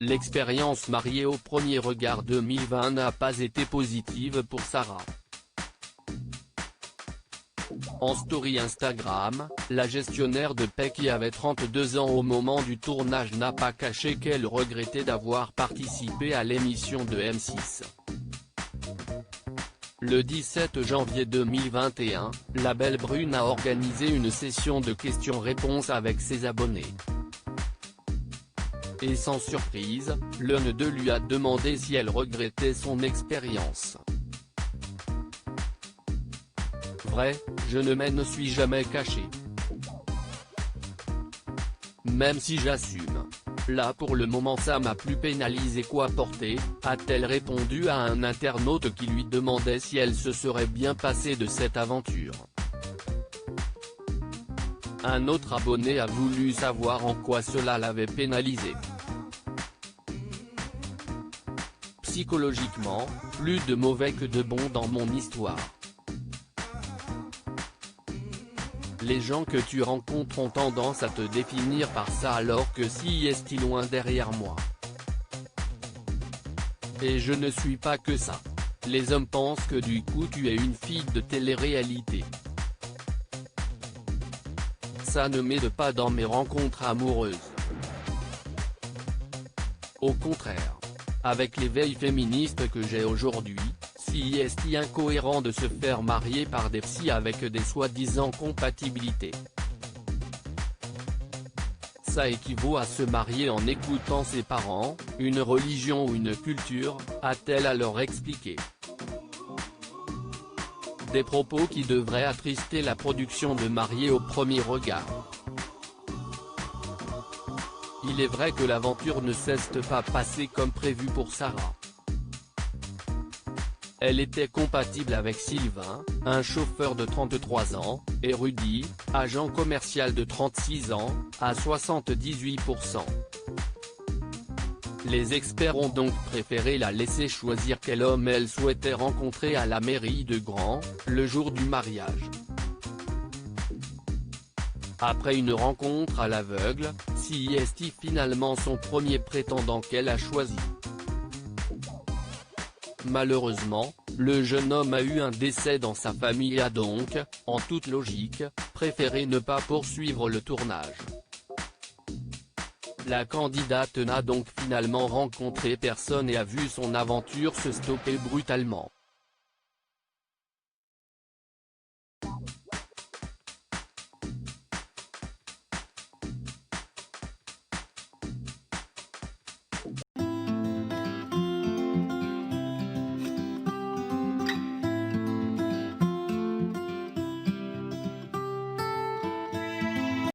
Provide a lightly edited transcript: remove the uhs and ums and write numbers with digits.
L'expérience mariée au premier regard 2020 n'a pas été positive pour Sarah. En story Instagram, la gestionnaire de paix qui avait 32 ans au moment du tournage n'a pas caché qu'elle regrettait d'avoir participé à l'émission de M6. Le 17 janvier 2021, la Belle Brune a organisé une session de questions-réponses avec ses abonnés. Et sans surprise, l'un d'eux lui a demandé si elle regrettait son expérience. Vrai, je ne m'en suis jamais caché. Même si j'assume. Là pour le moment ça m'a plus pénalisé qu'apporté, a-t-elle répondu à un internaute qui lui demandait si elle se serait bien passée de cette aventure. Un autre abonné a voulu savoir en quoi cela l'avait pénalisé. Psychologiquement, plus de mauvais que de bons dans mon histoire. Les gens que tu rencontres ont tendance à te définir par ça alors que si est loin derrière moi. Et je ne suis pas que ça. Les hommes pensent que du coup tu es une fille de télé-réalité. Ça ne m'aide pas dans mes rencontres amoureuses. Au contraire. Avec l'éveil féministe que j'ai aujourd'hui, si est incohérent de se faire marier par des psys avec des soi-disant compatibilités. Ça équivaut à se marier en écoutant ses parents, une religion ou une culture, a-t-elle alors expliqué. Des propos qui devraient attrister la production de Mariés au premier regard. Il est vrai que l'aventure ne s'est pas passée comme prévu pour Sarah. Elle était compatible avec Sylvain, un chauffeur de 33 ans, et Rudy, agent commercial de 36 ans, à 78%. Les experts ont donc préféré la laisser choisir quel homme elle souhaitait rencontrer à la mairie de Grand, le jour du mariage. Après une rencontre à l'aveugle, si est finalement son premier prétendant qu'elle a choisi. Malheureusement, le jeune homme a eu un décès dans sa famille et a donc, en toute logique, préféré ne pas poursuivre le tournage. La candidate n'a donc finalement rencontré personne et a vu son aventure se stopper brutalement.